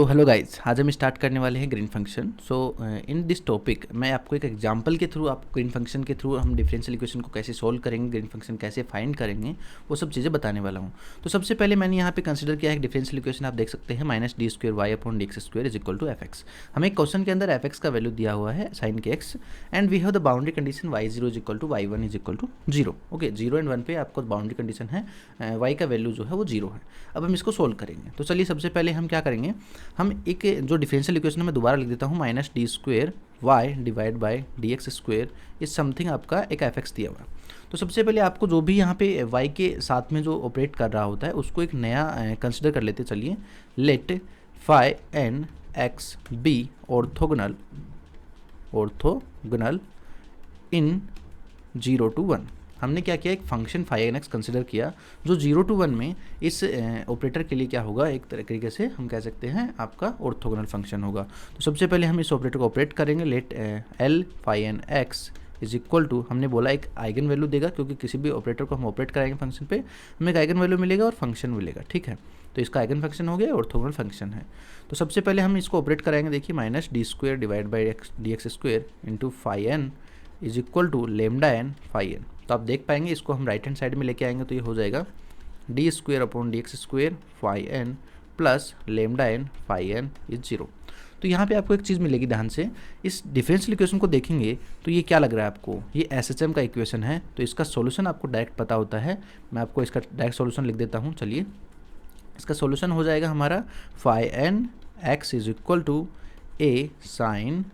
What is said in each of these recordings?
तो hello guys, आज हम स्टार्ट करने वाले हैं green function. So in this topic मैं आपको एक एग्जांपल के थ्रू, आपको ग्रीन फंक्शन के थ्रू हम डिफरेंशियल इक्वेशन को कैसे सोल्व करेंगे, ग्रीन फंक्शन कैसे फाइंड करेंगे, वो सब चीज़ें बताने वाला हूँ। तो सबसे पहले मैंने यहाँ पे कंसिडर किया है डिफरेंशियल इक्वेशन, आप देख सकते हैं -d²y/dx² is equal to fx। हमें एक क्वेश्चन के अंदर fx का वैल्यू दिया हुआ है साइन के x, and we have the boundary condition y0 is equal to y1 is equal to 0। Okay, 0 and 1 पे आपको बाउंड्री कंडीशन है, y का वैल्यू जो है वो 0 है। अब हम इसको सोल्व करेंगे। तो चलिए सबसे पहले हम क्या करेंगे, हम एक जो डिफरेंशियल इक्वेशन मैं दोबारा लिख देता हूँ, -d² divide by dx² is something आपका एक fx दिया हुआ। तो सबसे पहले आपको जो भी यहाँ पे y के साथ में जो ऑपरेट कर रहा होता है उसको एक नया कंसिडर कर लेते। चलिए, let phi n x be orthogonal in 0 to 1। हमने क्या किया, एक function phi n x consider किया जो 0 to 1 में इस ऑपरेटर के लिए क्या होगा, एक तरीके से हम कह सकते हैं आपका ऑर्थोगोनल फंक्शन होगा। तो सबसे पहले हम इस ऑपरेटर को ऑपरेट करेंगे। Let L phi n x is equal to, हमने बोला एक आइगन वैल्यू देगा, क्योंकि किसी भी ऑपरेटर को हम ऑपरेट कराएंगे फंक्शन पे, हमें एक आइगन वैल्यू मिलेगा और फंक्शन मिलेगा। ठीक है, तो इसका आइगन फंक्शन हो गया, ऑर्थोगोनल फंक्शन है। तो सबसे पहले हम इसको ऑपरेट कराएंगे। देखिए, -d² divide by dx² into phi n is equal to lambda n phi n. तो आप देख पाएंगे, इसको हम राइट हैंड साइड में लेके आएंगे तो ये हो जाएगा d²/dx² phi n plus lambda n phi n is 0। तो यहाँ पे आपको एक चीज़ मिलेगी, ध्यान से इस डिफरेंशियल इक्वेशन को देखेंगे तो ये क्या लग रहा है आपको, ये SHM का इक्वेशन है। तो इसका सॉल्यूशन आपको डायरेक्ट पता होता है, मैं आपको इसका डायरेक्ट सॉल्यूशन लिख देता हूँ। चलिए, इसका सॉल्यूशन हो जाएगा हमारा phi n x is equal to A sine,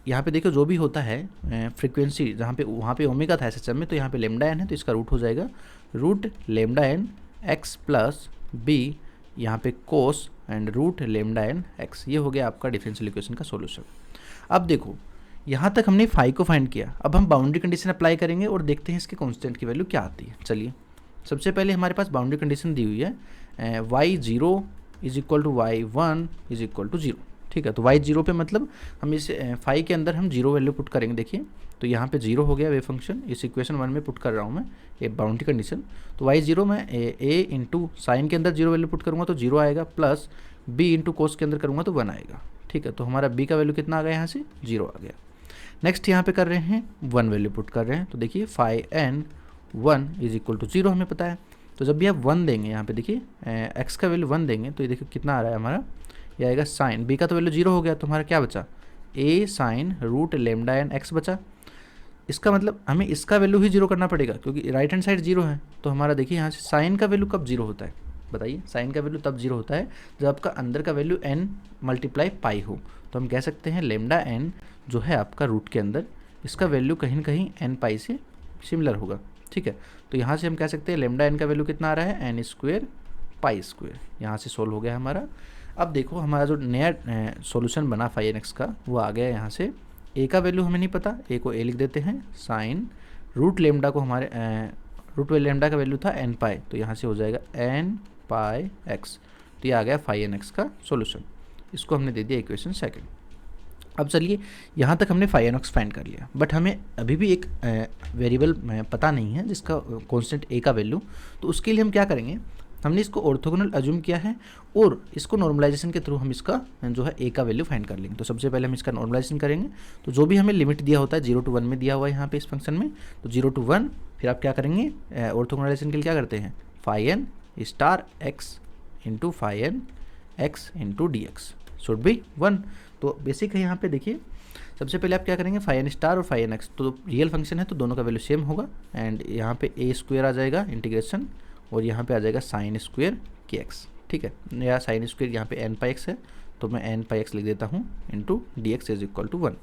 यहाँ पे देखो जो भी होता है फ्रीक्वेंसी, जहाँ पे वहाँ पे ओमेगा था SHM में, तो यहाँ पे लेमडा एन है तो इसका रूट हो जाएगा root lambda n x plus B, यहाँ पे cos and root lambda n x. ये हो गया आपका डिफरेंशियल इक्वेशन का सॉल्यूशन। अब देखो, यहाँ तक हमने फाई को फाइंड किया, अब हम बाउंड्री कंडीशन अप्लाई करेंगे और देखते हैं इसके कांस्टेंट की वैल्यू क्या आती है। चलिए, सबसे पहले हमारे पास बाउंड्री कंडीशन दी हुई है y0 is equal to y1 is equal to 0। ठीक है, तो y0 पे मतलब हम इस फाई के अंदर हम 0 वैल्यू पुट करेंगे। देखिए, तो यहाँ पे 0 हो गया वे फंक्शन, इस इक्वेशन 1 में पुट कर रहा हूँ मैं ये बाउंड्री कंडीशन। तो y0 में a इंटू साइन के अंदर 0 वैल्यू पुट करूँगा तो 0 आएगा, प्लस b इंटू कोस के अंदर करूँगा तो 1 आएगा। ठीक है, तो हमारा b का वैल्यू कितना आ गया, यहाँ से 0 आ गया। नेक्स्ट यहाँ पे कर रहे हैं 1 वैल्यू पुट कर रहे हैं, तो देखिए phi n 1 is equal to 0 हमें पता है। तो जब भी आप 1 देंगे, यहाँ पे देखिए x का वैल्यू 1 देंगे तो ये देखिए कितना आ रहा है हमारा, ये आएगा साइन, b का तो वैल्यू 0 हो गया, तो हमारा क्या बचा, a sine root lambda n x बचा। इसका मतलब हमें इसका वैल्यू ही 0 करना पड़ेगा, क्योंकि राइट हैंड साइड 0 है। तो हमारा देखिए यहाँ से साइन का वैल्यू कब 0 होता है, बताइए। साइन का वैल्यू तब 0 होता है जब आपका अंदर का वैल्यू n मल्टीप्लाई पाई हो। तो हम कह सकते हैं लेमडा एन जो है आपका रूट के अंदर, इसका वैल्यू कहीं ना कहीं n पाई से सिमिलर होगा। ठीक है, तो यहाँ से हम कह सकते हैं लेमडा एन का वैल्यू कितना आ रहा है, n² पाई स्क्वेयर। यहाँ से सोल्व हो गया हमारा। अब देखो, हमारा जो नया सॉल्यूशन बना फाई एन एक्स का, वो आ गया यहाँ से। a का वैल्यू हमें नहीं पता, a को a लिख देते हैं, साइन रूट लेमडा को हमारे रूट लेमडा का वैल्यू था n पाई, तो यहाँ से हो जाएगा n पाई एक्स। तो ये आ गया फाई एन एक्स का सॉल्यूशन, इसको हमने दे दिया इक्वेशन सेकंड। अब चलिए, यहाँ तक हमने फाई एन एक्स फाइंड कर लिया, बट हमें अभी भी एक वेरिएबल पता नहीं है जिसका कांस्टेंट a का वैल्यू। तो उसके लिए हम क्या करेंगे, हमने इसको ऑर्थोगोनल अज्यूम किया है और इसको नॉर्मलाइजेशन के थ्रू हम इसका जो है a का वैल्यू फाइंड कर लेंगे। तो सबसे पहले हम इसका नॉर्मलाइजेशन करेंगे। तो जो भी हमें लिमिट दिया होता है 0 to 1 में दिया हुआ है यहाँ पे इस फंक्शन में, तो 0 to 1, फिर आप क्या करेंगे, ऑर्थोगोनलाइजेशन के लिए क्या करते हैं, phi n star x into phi n x into d x should be 1। तो बेसिक है यहाँ पे देखिए, सबसे पहले आप क्या करेंगे, फाई एन स्टार और फाई एन एक्स तो रियल फंक्शन है तो दोनों का वैल्यू सेम होगा, एंड यहाँ पे a² आ जाएगा इंटीग्रेशन, और यहाँ पे आ जाएगा साइन स्क्वेयर के एक्स। ठीक है, या साइन स्क्वेयर यहाँ पे n पाई एक्स है तो मैं n पाई एक्स लिख देता हूँ into d x is equal to 1।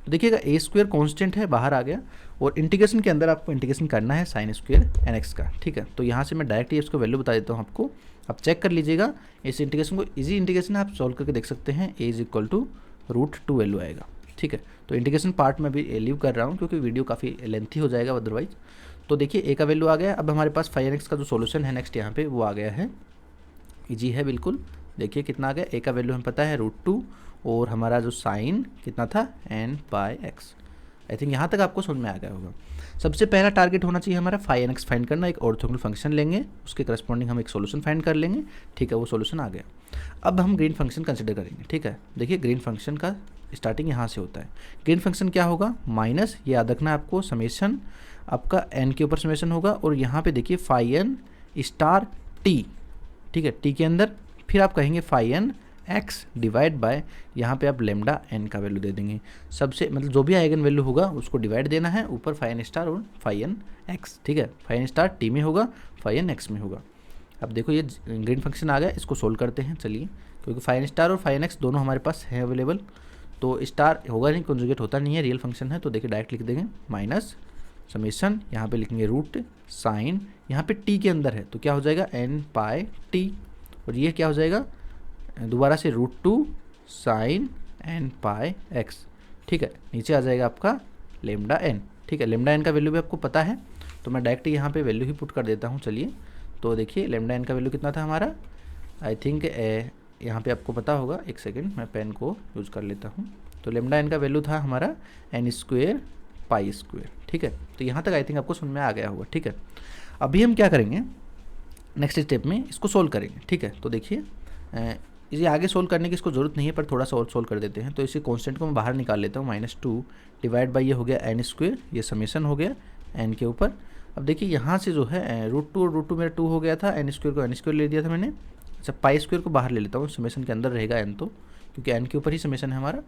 तो देखिएगा a² कांस्टेंट है, बाहर आ गया, और इंटीग्रेशन के अंदर आपको इंटीग्रेशन करना है साइन स्क्वेयर एन एक्स का। ठीक है, तो यहाँ से मैं डायरेक्ट इसको वैल्यू बता देता हूँ आपको, आप चेक कर लीजिएगा। इस इंटीग्रेशन को इजी इंटीग्रेशन आप सॉल्व करके देख सकते हैं, a is equal to √2 value आएगा। ठीक है, तो इंटीग्रेशन पार्ट में भी लीव कर रहा हूँ क्योंकि वीडियो काफ़ी लेंथी हो जाएगा अदरवाइज। तो देखिए, a का वैल्यू आ गया। अब हमारे पास फाई एन एक्स का जो सॉल्यूशन है नेक्स्ट यहाँ पे वो आ गया है, इजी है बिल्कुल। देखिए कितना आ गया, a का वैल्यू हमें पता है √2, और हमारा जो साइन कितना था n पाई एक्स। आई थिंक यहाँ तक आपको समझ में आ गया होगा। सबसे पहला टारगेट होना चाहिए हमारा फाई एन एक्स फाइंड करना, एक ऑर्थोगोनल फंक्शन लेंगे, उसके करस्पॉन्डिंग हम एक सोल्यूशन फाइंड कर लेंगे, ठीक है, वो सोल्यूशन आ गया। अब हम ग्रीन फंक्शन कंसिडर करेंगे, ठीक है। देखिए ग्रीन फंक्शन का स्टार्टिंग यहाँ से होता है। ग्रीन फंक्शन क्या होगा, माइनस, ये याद रखना आपको, समेशन आपका एन के ऊपर समेशन होगा, और यहाँ पे देखिए फाई एन स्टार टी, ठीक है, टी के अंदर फिर आप कहेंगे phi n x divide by, यहाँ पे आप लेमडा एन का वैल्यू दे देंगे, सबसे मतलब जो भी आइगन वैल्यू होगा उसको डिवाइड देना है, ऊपर फाई एन स्टार और फाई एन एक्स, ठीक है। फाई एन स्टार टी में होगा, फाई एन एक्स में होगा। अब देखो ये ग्रीन फंक्शन आ गया, इसको सोल्व करते हैं चलिए, क्योंकि फाई एन स्टार और फाई एन एक्स दोनों हमारे पास है अवेलेबल, तो स्टार होगा नहीं, कॉन्जुगेट होता नहीं है, रियल फंक्शन है, तो देखिए डायरेक्ट लिख देंगे माइनस समेशन, यहाँ पे लिखेंगे रूट साइन, यहाँ पे टी के अंदर है तो क्या हो जाएगा एन पाई टी, और ये क्या हो जाएगा दोबारा से root two sign n pi x, ठीक है। नीचे आ जाएगा आपका लेमडा एन, ठीक है। लेमडा एन का वैल्यू भी आपको पता है, तो मैं डायरेक्ट यहाँ पे वैल्यू ही पुट कर देता हूँ चलिए। तो देखिए लेमडा एन का वैल्यू कितना था हमारा, आई थिंक यहाँ पे आपको पता होगा, एक सेकेंड मैं पेन को यूज़ कर लेता हूँ। तो लेमडा एन का वैल्यू था हमारा एन स्क्वेयर पाई स्क्वेयर, ठीक है। तो यहाँ तक आई थिंक आपको समझ में आ गया होगा, ठीक है। अभी हम क्या करेंगे, नेक्स्ट स्टेप में इसको सोल्व करेंगे, ठीक है। तो देखिए इसे आगे सोल्व करने की इसको ज़रूरत नहीं है, पर थोड़ा सा और सोल्व कर देते हैं। तो इसी कांस्टेंट को मैं बाहर निकाल लेता हूँ, -2 डिवाइड बाई ये हो गया एन स्क्वेयर, ये समेशन हो गया एन के ऊपर। अब देखिए यहाँ से जो है रूट टू और रूट टू मेरा 2 हो गया था, एन स्क्वेयर को एन स्क्वेयर ले दिया था मैंने। अच्छा पाई स्क्वेयर को बाहर ले लेता हूँ, समेशन के अंदर रहेगा एन, तो क्योंकि एन के ऊपर ही समेशन है हमारा,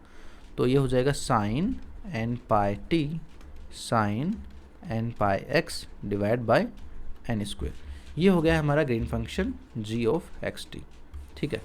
तो ये हो जाएगा sine n pi t sine n pi x divide by n square. ये हो गया हमारा green function g of x t, ठीक है।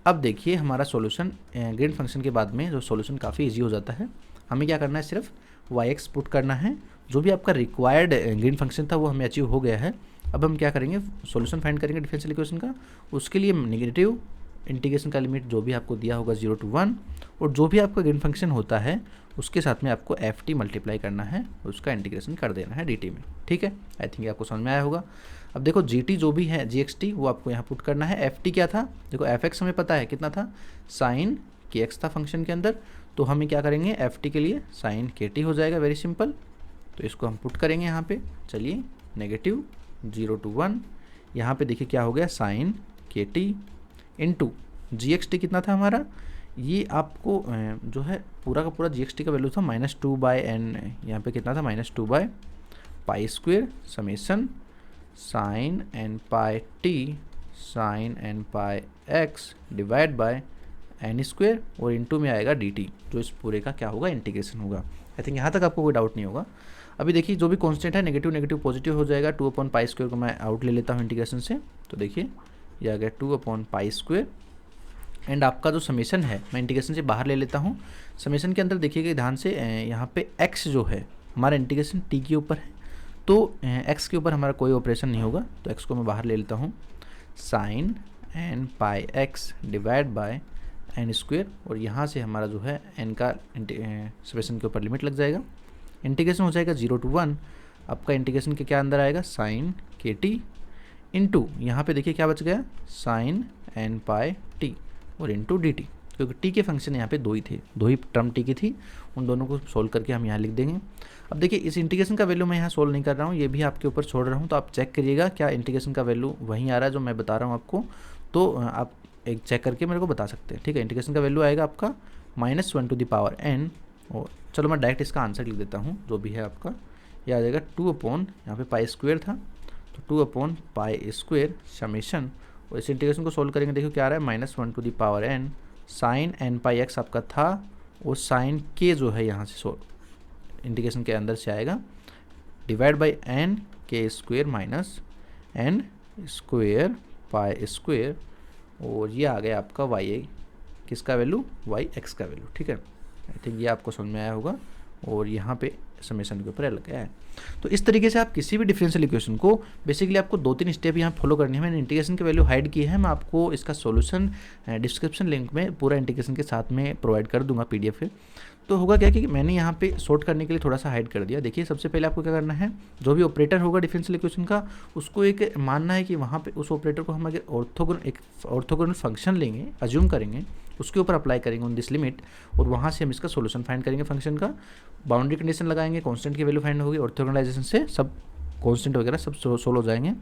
अब देखिए हमारा सॉल्यूशन ग्रीन फंक्शन के बाद में जो सॉल्यूशन काफ़ी इजी हो जाता है। हमें क्या करना है, सिर्फ वाई एक्स पुट करना है, जो भी आपका रिक्वायर्ड ग्रीन फंक्शन था वो हमें अचीव हो गया है। अब हम क्या करेंगे, सॉल्यूशन फाइंड करेंगे डिफरेंशियल इक्वेशन का। उसके लिए नेगेटिव इंटीग्रेशन का लिमिट जो भी आपको दिया होगा 0 to 1, और जो भी आपका ग्रीन फंक्शन होता है उसके साथ में आपको एफ टी मल्टीप्लाई करना है, उसका इंटीग्रेशन कर देना है डी टी में, ठीक है। आई थिंक आपको समझ में आया होगा। अब देखो जी टी जो भी है जी एक्स टी वो आपको यहाँ पुट करना है। एफ टी क्या था, देखो एफ एक्स हमें पता है कितना था, साइन के एक्स था फंक्शन के अंदर, तो हमें क्या करेंगे एफ टी के लिए साइन के टी हो जाएगा, वेरी सिंपल। तो इसको हम पुट करेंगे यहाँ पे, चलिए नेगेटिव 0 to 1, यहाँ पे देखिए क्या हो गया साइन के टी इंटू जी एक्स टी कितना था हमारा, ये आपको जो है पूरा का पूरा जी एक्स टी का वैल्यू था -2 बाय एन, यहाँ पे कितना था -2 by pi square summation sine n pi t sine n pi x divide by n square, और इंटू में आएगा डी टी, जो इस पूरे का क्या होगा इंटीग्रेशन होगा। आई थिंक यहाँ तक आपको कोई डाउट नहीं होगा। अभी देखिए जो भी कांस्टेंट है नेगेटिव नेगेटिव पॉजिटिव हो जाएगा, 2/पाई स्क्वेयर को मैं आउट ले लेता हूँ इंटीग्रेशन से, तो देखिए ये आ गया 2/पाई स्क्वेयर, एंड आपका जो समेशन है मैं इंटीग्रेशन से बाहर ले लेता हूँ। समेशन के अंदर देखिएगा ध्यान से, यहाँ पे x जो है हमारा इंटीग्रेशन t के ऊपर है, तो x के ऊपर हमारा कोई ऑपरेशन नहीं होगा, तो x को मैं बाहर ले लेता हूँ, sine n pi x divide by n square, और यहाँ से हमारा जो है n का समेशन के ऊपर लिमिट लग जाएगा, इंटीग्रेशन हो जाएगा 0 to 1, आपका इंटीग्रेशन के क्या अंदर आएगा साइन के टी इंटू यहाँ पे देखिए क्या बच गया साइन एन पाई टी और इंटू डी टी, क्योंकि टी के फंक्शन यहाँ पे दो ही टर्म टी की थी, उन दोनों को सोल्व करके हम यहाँ लिख देंगे। अब देखिए इस इंटीग्रेशन का वैल्यू मैं यहाँ सोल्व नहीं कर रहा हूँ, ये भी आपके ऊपर छोड़ रहा हूँ, तो आप चेक करिएगा क्या इंटीग्रेशन का वैल्यू वहीं आ रहा है जो मैं बता रहा हूँ आपको, तो आप एक चेक करके मेरे को बता सकते हैं, ठीक है। इंटीग्रेशन का वैल्यू आएगा आपका -1 to the power n, और चलो मैं डायरेक्ट इसका आंसर लिख देता हूँ, जो भी है आपका ये आ जाएगा 2 यहाँ पे पाई स्क्वेयर था, तो 2/पाई स्क्वेयर समेशन, और इस इंटीग्रेशन को सोल्व करेंगे, देखो क्या आ रहा है -1 to the power n sine n pi x आपका था, और साइन के जो है यहाँ से इंटीग्रेशन के अंदर से आएगा डिवाइड बाई एन के square minus n square pi square, और ये आ गया आपका वाई किसका वैल्यू, वाई एक्स का वैल्यू, ठीक है। आई थिंक ये आपको समझ में आया होगा, और यहाँ पे समेशन के ऊपर लग गया है। तो इस तरीके से आप किसी भी डिफरेंशियल इक्वेशन को बेसिकली आपको 2-3 स्टेप यहाँ फॉलो करनी है। मैंने इंटीग्रेशन की वैल्यू हाइड की है, मैं आपको इसका सॉल्यूशन डिस्क्रिप्शन लिंक में पूरा इंटीग्रेशन के साथ में प्रोवाइड कर दूंगा PDF पे। तो होगा क्या कि मैंने यहाँ पे सॉर्ट करने के लिए थोड़ा सा हाइड कर दिया। देखिए सबसे पहले आपको क्या करना है, जो भी ऑपरेटर होगा डिफरेंशियल इक्वेशन का उसको एक मानना है कि वहाँ पे उस ऑपरेटर को हम अगर ऑर्थोगोनल फंक्शन लेंगे, अज्यूम करेंगे उसके ऊपर अप्लाई करेंगे ऑन दिस लिमिट, और वहाँ से हम इसका सोल्यूशन फाइंड करेंगे फंक्शन का, बाउंड्री कंडीशन लगाएंगे, कांस्टेंट की वैल्यू फाइंड होगी, ऑर्थोगोनलाइजेशन से सब कांस्टेंट वगैरह सब सोल्व हो जाएंगे।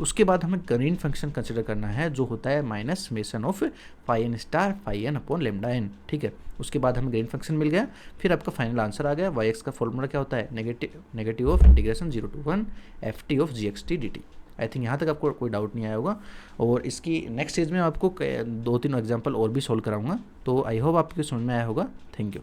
उसके बाद हमें ग्रीन फंक्शन कंसिडर करना है जो होता है minus summation of phi n star phi n upon lambda n, ठीक है। उसके बाद हमें ग्रीन फंक्शन मिल गया, फिर आपका फाइनल आंसर आ गया। वाई एक्स का फॉर्मूला क्या होता है, negative of integration 0 to 1 f t of g x t d t. I think यहाँ तक आपको कोई डाउट नहीं आया होगा, और इसकी नेक्स्ट स्टेज में आपको 2-3 एग्जाम्पल और भी सॉल्व कराऊंगा। तो आई होप आपको समझ में आया होगा। Thank you.